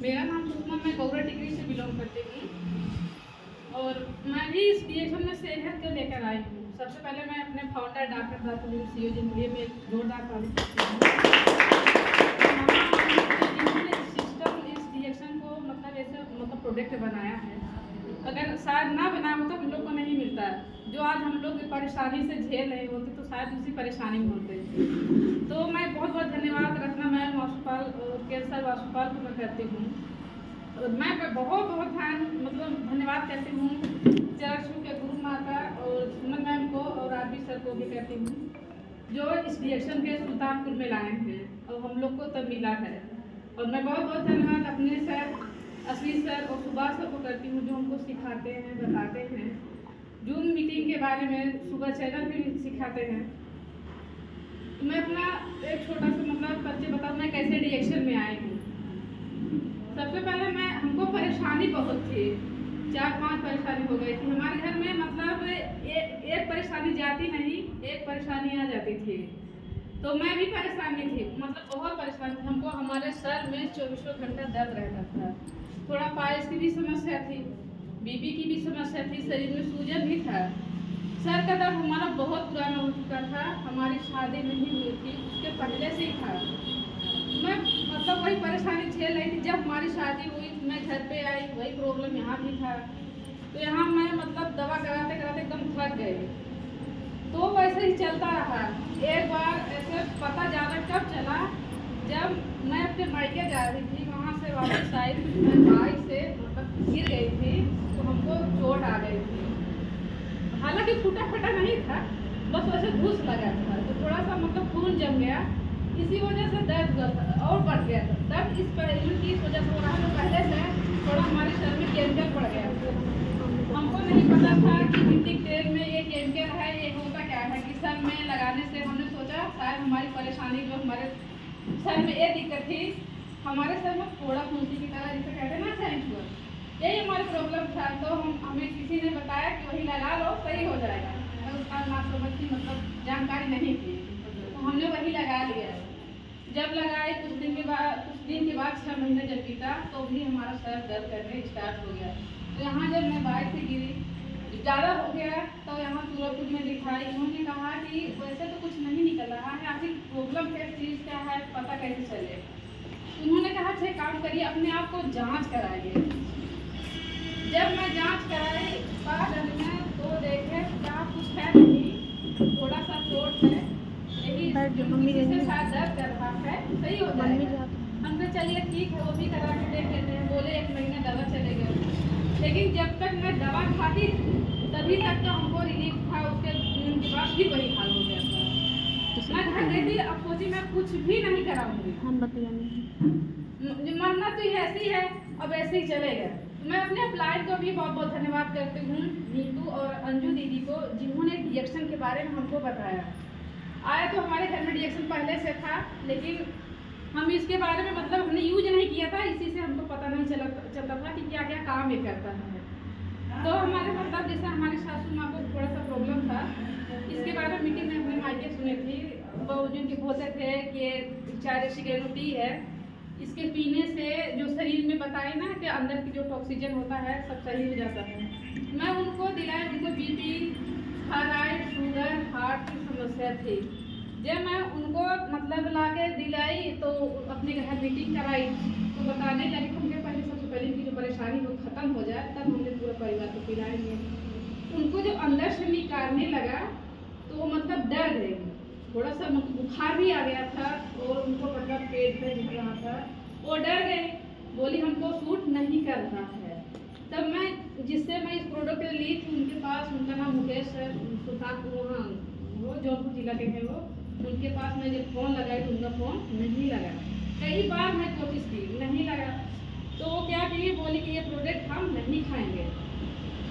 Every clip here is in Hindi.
मेरा नाम सुषमा, मैं गौरा डिग्री से बिलोंग करती हूँ और मैं भी इस DSM में सेहत को लेकर आई हूँ। सबसे पहले मैं अपने फाउंडर डॉक्टर दातुल CEO जी के लिए मैं एक जोरदार तारीफ करती हूँ। जिन्होंने सिस्टम इस DSM को मतलब प्रोडक्ट बनाया है, अगर शायद ना बनाया होता तो हम लोग को नहीं मिलता है। जो आज हम लोग परेशानी से झेल रहे होते तो शायद उसी परेशानी में होते। तो मैं बहुत बहुत धन्यवाद रत्ना मैम वासुपाल और केसर वासुपाल को मैं करती हूँ। और मैं बहुत बहुत धन्यवाद करती हूँ चरसू के गुरु माता और सुमन मैम को और आरबी सर को भी करती हूँ, जो इस DSM के सुल्तानपुर में लाए हैं और हम लोग को तब मिला है। और मैं बहुत बहुत धन्यवाद अपने सर अश्विन सर और सुभाष सर को करती हूँ, जो हमको सिखाते हैं, बताते हैं। जूम मीटिंग के बारे में सुबह चैनल पे भी सिखाते हैं। तो मैं अपना एक छोटा सा परिचय बताऊँ, मैं कैसे DSM में आई हूँ। सबसे पहले हमको परेशानी बहुत थी, 4-5 परेशानी हो गई थी हमारे घर में। एक परेशानी जाती नहीं, एक परेशानी आ जाती थी। तो मैं भी परेशानी थी, बहुत परेशानी थी। हमको हमारे सर में 24 घंटा दर्द रहता था। थोड़ा पायल्स की भी समस्या थी, BP की भी समस्या थी, शरीर में सूजन भी था। सर का दर्द हमारा बहुत पुराना हो चुका था, हमारी शादी नहीं हुई थी, उसके पहले से ही था। मैं वही परेशानी झेल रही थी। जब हमारी शादी हुई मैं घर पे आई, वही प्रॉब्लम यहाँ भी था। तो यहाँ मैं दवा कराते कराते एकदम थक गई। तो वैसे ही चलता रहा। एक बार ऐसे पता ज़्यादा कब चला, जब मैं अपने मायके जा रही थी, वहाँ से वापस आई, मैं बाइक से गिर गई थी, तो हमको चोट आ गई थी। हालांकि फूटा फटा नहीं था, बस वैसे घूस लगा था, तो थोड़ा सा खून जम गया। इसी वजह से दर्द और बढ़ गया था। दर्द इस वजह से हो रहा है, पहले से थोड़ा हमारे शरीर में केमिकल पड़ गया। हमको नहीं पता था कि मिट्टी तेल में ये केमिकल है, ये होता क्या है। कि सर में लगाने से हमने सोचा शायद हमारी परेशानी जो हमारे सर में ये दिक्कत थी, हमारे सर में थोड़ा फूंसी की तरह जिसे कहते हैं ना सेंस, यही हमारी प्रॉब्लम था। तो हमें किसी ने बताया कि वही लगा लो, सही हो जाएगा। उसका ना समझ की जानकारी नहीं थी, तो हमने वही लगा लिया। जब लगाए कुछ दिन के बाद 6 महीने जब बीता, तो भी हमारा सर दर्द करने स्टार्ट हो गया। तो यहाँ जब मैं बाइक से गिरी, ज़्यादा हो गया, तो यहाँ सूरजपुर में दिखाई। उन्होंने कहा कि वैसे तो कुछ नहीं निकल रहा है, आखिर प्रॉब्लम किस चीज़ का है, पता कैसे चले। उन्होंने कहा अच्छा काम करिए, अपने आप को जाँच कराइए। जब मैं जाँच कराई बाद में, तो देखे क्या कुछ है नहीं, थोड़ा सा चोट है, यही से शायद दर्द कर रहा है, सही हो जाएगा। हमने चलिए ठीक है, वो भी करा के देख लेते हैं। बोले 1 महीना दवा चलेगा, लेकिन जब तक मैं दवा खाती तभी तक तो हमको रिलीफ था। उसके बाद भी वही हाल हो गया था। मैं घर गई थी, अब सोची मैं कुछ भी नहीं कराऊंगी, मरना तो ऐसी है, अब ऐसे ही चलेगा। मैं अपने अप्लाइड को भी बहुत बहुत धन्यवाद करती हूँ, नीतू और अंजू दीदी को, जिन्होंने DSM के बारे में हमको बताया। आया तो हमारे घर में DSM पहले से था, लेकिन हम इसके बारे में हमने यूज नहीं किया था, इसी से हमको पता नहीं चलता था कि क्या क्या काम ये करता है। तो हमारे जैसे हमारी सासू माँ को थोड़ा सा प्रॉब्लम था, इसके बारे में मीटिंग में अपने मायके सुने थी। जिनके बोलते थे कि 4 सिगरेट टी है, इसके पीने से जो शरीर में बताए ना कि अंदर की जो ऑक्सीजन होता है सब सही हो जाता है। मैं उनको दिलाई, उनको BP, थायराइड, शुगर, हार्ट की समस्या थी। जब मैं उनको ला के दिलाई, तो अपने घर मीटिंग कराई, तो बताने लगी कि उनके पहले सबसे पहले की जो परेशानी वो खत्म हो जाए, तब हमने पूरा परिवार को पिलाएंगे। उनको जब अंदर से निकालने लगा तो वो डर गए, थोड़ा सा बुखार भी आ गया था, और उनको पेट में दिख रहा था, वो डर गए, बोली हमको सूट नहीं कर रहा है। तब मैं जिससे मैं इस प्रोडक्ट ली थी उनके पास, उनका नाम मुकेश है, सुल्तानपुर, वो जौनपुर जिला के हैं वो, उनके पास मैं जब फ़ोन लगाई तो उनका फ़ोन नहीं लगा। कई बार मैं कोशिश की, नहीं लगा। तो वो क्या किए, बोली कि ये प्रोडक्ट हम नहीं खाएंगे।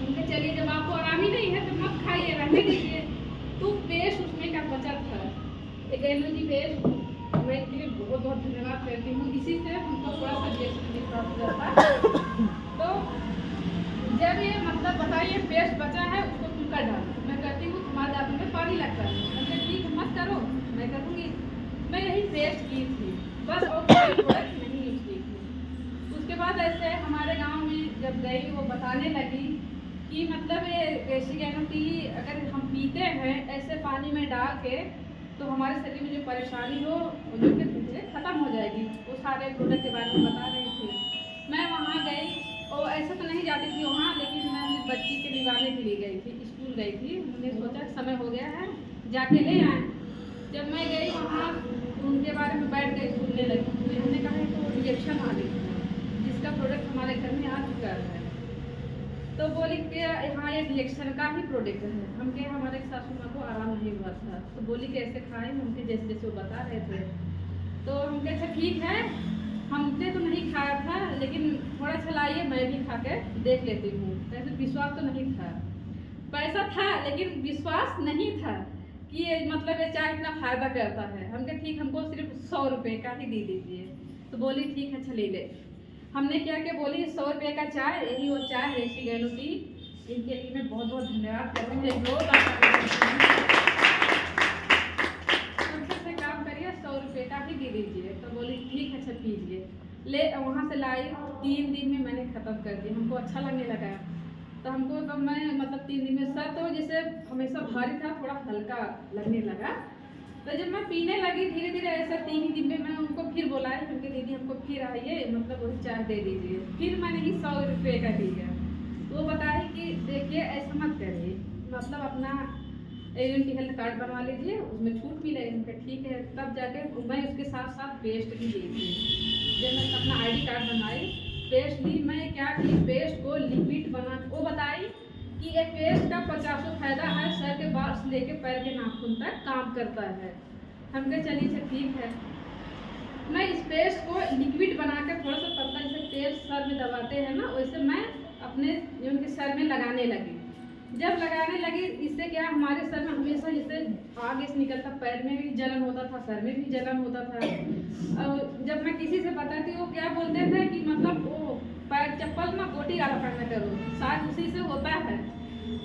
उनके चलिए जब आपको आराम ही नहीं है तो मत खाइए, रहने दीजिए। तो पेस्ट उसमें का बचा था, एक एनर्जी पेस्ट, मैं इसके लिए बहुत बहुत धन्यवाद करती हूँ। इसी से हमको थोड़ा सा DSM प्राप्त होता है। तो जब ये बताइए पेस्ट बचा है, उसको तुम कर डालो। मैं कहती हूँ तुम्हारे दांतों में पानी लगता है, मैं ठीक मत करो, मैं करूँगी। मैं यही पेस्ट की थी बस, और कोई प्रोडक्ट नहीं यूज की थी। उसके बाद बताने लगी कि मतलब ये रेसिगेनो टी अगर हम पीते हैं ऐसे पानी में डाल के तो हमारे शरीर में जो परेशानी हो जो कि ख़त्म हो जाएगी। वो सारे प्रोडक्ट के बारे में बता रही थी। मैं वहाँ गई और ऐसा तो नहीं जाती थी वहाँ, लेकिन मैं अपनी बच्ची के लिवाने के लिए गई थी, स्कूल गई थी। मैंने सोचा समय हो गया है जाके ले आए। जब मैं गई वहाँ उनके बारे में बैठ गई सुनने लगी। हमने कहा तो रिएक्शन वाली जिसका प्रोडक्ट हमारे घर में आ चुका है, तो बोली कि हाँ ये रिएक्शन का ही प्रोडक्ट है। हम कहे हमारे सासू माँ को आराम नहीं हुआ था, तो बोली कैसे खाए, हमके जैसे जैसे वो बता रहे थे। तो हम कहे अच्छा ठीक है, हमने तो नहीं खाया था लेकिन थोड़ा चलाइए मैं भी खा के देख लेती हूँ। कैसे विश्वास तो नहीं था, पैसा था लेकिन विश्वास नहीं था कि ये मतलब ये चाय इतना फायदा करता है। हम कहे ठीक, हमको सिर्फ 100 रुपये का ही दे दीजिए। तो बोली ठीक है चले ले। हमने क्या क्या बोली 100 रुपये का चाय, यही वो चाय रेसिगेनो टी। इनके लिए मैं बहुत बहुत धन्यवाद करती हूँ। सबसे काम करिए 100 रुपये का ही दे दीजिए। तो बोली ठीक है अच्छा पीजिए। ले वहाँ से लाई, 3 दिन में मैंने ख़त्म कर दिया। हमको अच्छा लगने लगा तो हमको तब मैं मतलब 3 दिन में सर तो जैसे हमेशा भारी था थोड़ा हल्का लगने लगा। तो जब मैं पीने लगी धीरे धीरे ऐसा 3 ही दिन में मैं उनको फिर बुलाई, क्योंकि दीदी हमको फिर आइए मतलब वही चाय दे दीजिए। फिर मैंने ही 100 रुपये का दिया। वो बताई कि देखिए ऐसा मत करिए, मतलब अपना यूनिटी हेल्थ कार्ड बनवा लीजिए, उसमें छूट मिलेगी। उनका ठीक है। तब जाके मैं उसके साथ साथ पेस्ट भी दी थी। जब मैं अपना ID कार्ड बनवाई, पेस्ट ली, मैं क्या की पेस्ट को लिक्विड बना, वो बताई कि एक पेस्ट का 50 फायदा है, सर के बाल से लेके पैर के नाखून तक काम करता है। हम कहे चलिए अच्छा ठीक है। मैं इस पेस्ट को लिक्विड बना कर थोड़ा सा पतला जैसे तेल सर में दबाते हैं ना, वैसे मैं अपने उनके सर में लगाने लगी। जब लगाने लगी इससे क्या हमारे सर में हमेशा जैसे आगे से निकलता, पैर में भी जलन होता था, सर में भी जलन होता था। और जब मैं किसी से बताती वो क्या बोलते थे कि मतलब वो पैर चप्पल ना गोटी वाला पहना करो, शायद उसी से होता है।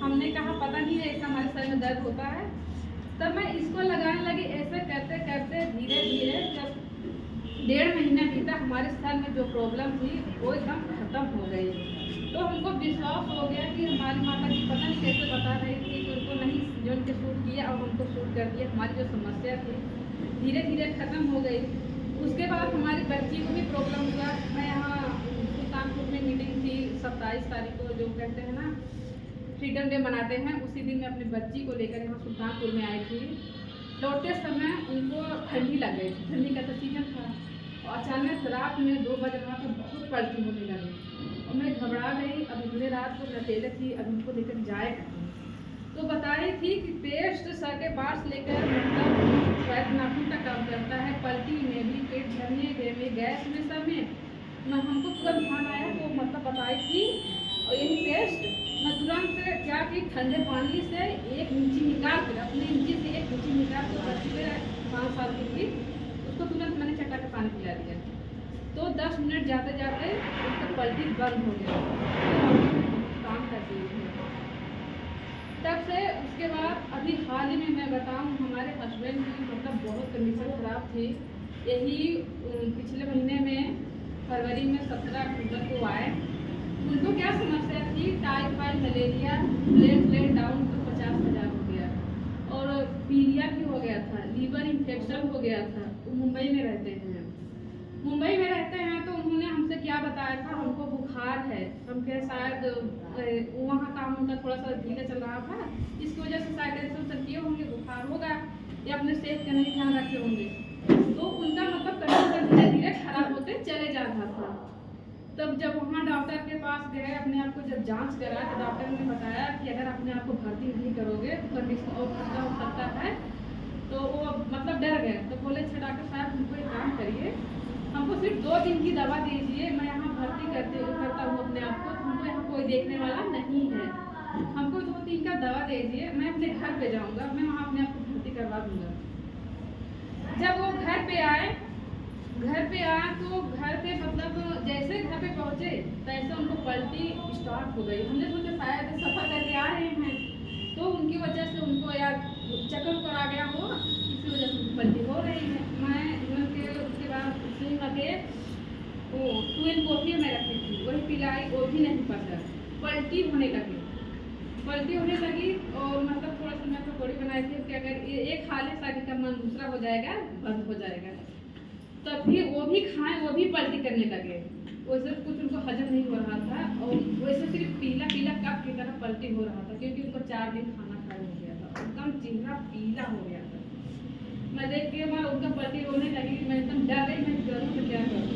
हमने कहा पता नहीं है ऐसा हमारे सर में दर्द होता है। तब मैं इसको लगाने लगी। ऐसे करते करते धीरे धीरे जब 1.5 महीना बीता, हमारे सर में जो प्रॉब्लम थी वो एकदम खत्म हो गई। तो हमको विश्वास हो गया कि हमारी माता जी पता नहीं कैसे बता रही थी कि उनको नहीं जो उनके सूट किया और हमको सूट कर दिया। हमारी जो समस्या थी धीरे धीरे खत्म हो गई। उसके बाद हमारी बच्ची को भी प्रॉब्लम हुआ। मैं यहाँ सुल्तानपुर में मीटिंग थी 27 तारीख को, जो कहते हैं ना फ्रीडम डे मनाते हैं, उसी दिन मैं अपनी बच्ची को लेकर यहाँ सुल्तानपुर में आई थी। लौटते समय उनको ठंडी लग गई थी, ठंडी का तो सीजन था। और अचानक रात में 2 बजे वहाँ पर बहुत पलटी होने लगी और मैं घबरा गई। अब इतने रात को अकेले थी, अब उनको लेकर जाए कहाँ। तो बताई थी कि पेस्ट सर के पास लेकर मतलब पैर नाखून तक काम करता है, पलटी में भी, पेट भरने में, गैस में, सब में। मैं हमको तुरंत ध्यान आया तो मतलब बताई थी। और यही पेस्ट मैं तुरंत क्या कि ठंडे पानी से 1 इंची निकाल कर, अपने इंची से 1 इंची निकाल कर, बच्ची मेरा 5 साल की थी, उसको तुरंत मैंने चटा के पानी पिला दिया। तो 10 मिनट जाते जाते उसका पलटी बंद हो गया। काम करती है तब से। उसके बाद अभी हाल ही में मैं बताऊं, हमारे हस्बैंड की मतलब बहुत कंडीशन खराब थी। यही पिछले महीने में फरवरी में 17 अक्टूबर को आए। उनको क्या समस्या थी, टाइफाइड, मलेरिया, प्लेटलेट डाउन तो 50,000 हो गया और पीलिया भी हो गया था, लीवर इन्फेक्शन हो गया था। वो मुंबई में रहते हैं। मुंबई में रहते हैं तो उन्होंने हमसे क्या बताया था, हमको बुखार है। हम कहे शायद वहाँ काम उनका थोड़ा सा धीरे चल रहा था, इसकी वजह से शायद ऐसे किए होंगे, बुखार होगा या अपने सेहत का नहीं ध्यान रखे होंगे। तो उनका मतलब कंडीशन धीरे धीरे खराब होते चले जा रहा था। तब जब वहाँ डॉक्टर के पास गए, अपने आप को जब जांच करा तो डॉक्टर ने बताया कि अगर अपने आप को भर्ती नहीं करोगे तो कंडीशन और खतरा हो सकता है। तो वो मतलब डर गए। तो बोले अच्छा डॉक्टर साहब हमको एक काम करिए, हमको सिर्फ 2 दिन की दवा दीजिए, मैं यहाँ भर्ती करता हूँ अपने आप को, तो हमको यहाँ कोई देखने वाला नहीं है। हमको 2 दिन का दवा दीजिए, मैं अपने घर पे जाऊँगा, मैं वहाँ अपने आप को भर्ती करवा दूँगा। जब वो घर पे आए तो घर पे मतलब जैसे घर पे पहुँचे तैसे उनको पलटी स्टार्ट हो गई। हमने सोचा शायद सफ़र करके आ रहे हैं तो उनकी वजह से उनको यार चक्कर उकर आ गया हो, इसी वजह से पलटी हो रही है। मैं उसके बाद सुन के वो 2 कॉफ़ी में रखी थी, वही पिलाई, वो भी नहीं पसंद। पलटी होने लगी और मतलब थोड़ा सा मैं पकौड़ी बनाई थी कि अगर एक खा ले शादी का मन दूसरा हो जाएगा, बंद हो जाएगा। तब भी वो भी खाएं, वो भी पलटी करने लगे। वैसे कुछ उनको हजम नहीं हो रहा था और वैसे सिर्फ पीला पीला कप की तरह पलटी हो रहा था, क्योंकि उनको 4 दिन खाना खाया हो गया था, एकदम चेहरा पीला हो गया था। मैं देख के मैं उनका पलटी रोने लगी, मैं एकदम डर गई, मैं करूँ तो क्या करूँ।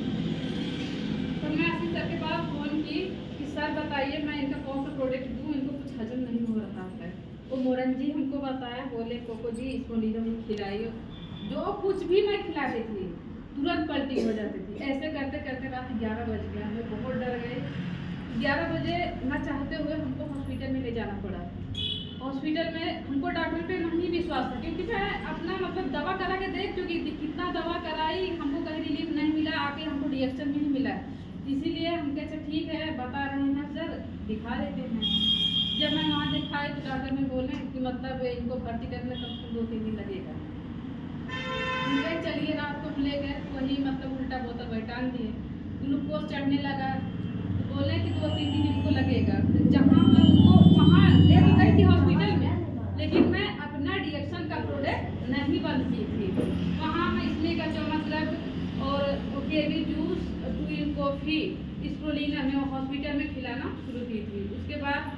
तो मैं आशीष सर के पास फ़ोन की कि सर बताइए मैं इनका कौन सा प्रोडक्ट दूँ, इनको कुछ हजम नहीं हो रहा है। वो मोरन जी हमको बताया, बोले कोको जी इसको नीलम खिलाइए। जो कुछ भी मैं खिला रही थी तुरंत पलटी हो जाती थी। ऐसे करते करते रात 11 बज गया, मैं बहुत डर गई। 11 बजे न चाहते हुए हमको हॉस्पिटल में ले जाना पड़ा। हॉस्पिटल में हमको डॉक्टर पे नहीं विश्वास था, क्योंकि मैं अपना मतलब दवा करा के देख चुकी थी, कितना दवा कराई, हमको कहीं रिलीफ नहीं मिला, आके हमको रिएक्शन भी नहीं मिला। इसीलिए हम कहे ठीक है बता रहे हैं सर, दिखा देते हैं। जब मैं वहाँ दिखाई तो डॉक्टर ने बोले कि मतलब इनको भर्ती करने कम से कम 2-3 दिन लगेगा। गए चलिए रात को ले गए, वही मतलब उल्टा बोतल बैठान दिए, ग्लूकोज चढ़ने लगा, तो बोले कि 2-3 दिन इनको लगेगा। जहाँ मैं उनको वहाँ ले तो गई थी हॉस्पिटल में, लेकिन मैं अपना रिएक्शन का प्रोडक्ट नहीं बंद की थी। वहाँ मैं इसलिए का जो मतलब और केवी जूस, 2 इन कॉफ़ी, स्प्रुलिना में हॉस्पिटल में खिलाना शुरू की थी। उसके बाद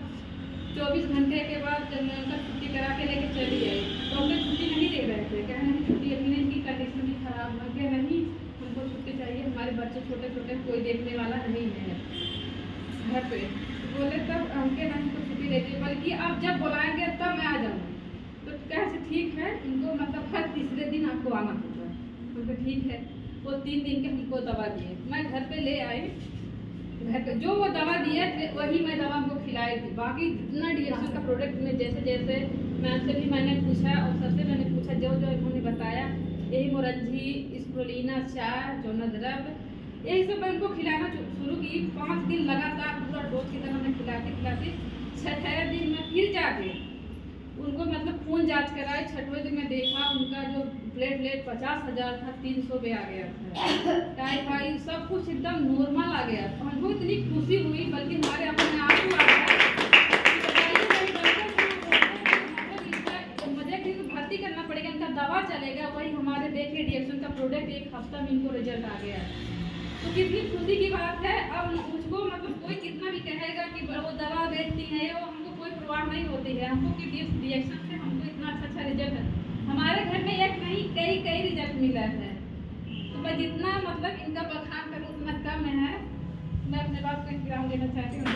24 घंटे के बाद जब मैं उनका छुट्टी करा के लेके चली आई, तो हम लोग छुट्टी नहीं दे रहे थे, कहे नहीं छुट्टी अपने इनकी कंडीशन भी खराब है, क्या नहीं हमको छुट्टी चाहिए, हमारे बच्चे छोटे छोटे कोई देखने वाला नहीं है घर पे। बोले तब हमके नहीं तो छुट्टी देते, बल्कि आप जब बुलाएंगे तब मैं आ जाऊँगी। तो कैसे ठीक है, इनको मतलब हर तीसरे दिन आपको आना होगा। तो ठीक है, वो 3 दिन के हमको दवा दिए, मैं घर पे ले आई। घर पे जो वो दवा दिए थे वही मैं दवा हमको खिलाई थी। बाकी जितना डीएक्शन का प्रोडक्ट में जैसे जैसे मैम से भी मैंने पूछा और सबसे मैंने पूछा, जो जो इन्होंने बताया, यही मोरंजी, स्प्रुलिना, चाय, चौनद्रव, यही सब मैं उनको खिलाना शुरू की। 5 दिन लगातार पूरा डोज की तरह मैं खिलाती 6वें दिन में फिर जाके उनको मतलब खून जांच कराई। 6वें दिन में देखा उनका जो प्लेटलेट 50,000 था 300 पे आ गया था। टाइफाइड सब कुछ एकदम नॉर्मल आ गया। हमको इतनी खुशी हुई, बल्कि हमारे अपने आंसू आ गए। मजे की भर्ती करना पड़ेगा, इनका दवा चलेगा, वही हमारे देखिए रिएक्शन का प्रोडक्ट 1 हफ्ता में इनको रिजल्ट आ गया। तो कितनी खुशी की बात है। अब मुझको मतलब कोई कितना भी कहेगा कि वो दवा बेचती है, वो हमको कोई परवाह नहीं होती है। हमको कि रिएक्शन से हमको इतना अच्छा रिजल्ट है। हमारे घर में एक नहीं कई रिजल्ट मिला है। तो मैं जितना मतलब इनका बखान करूँ उतना कम है। मैं अपने बात को विराम देना चाहती हूँ।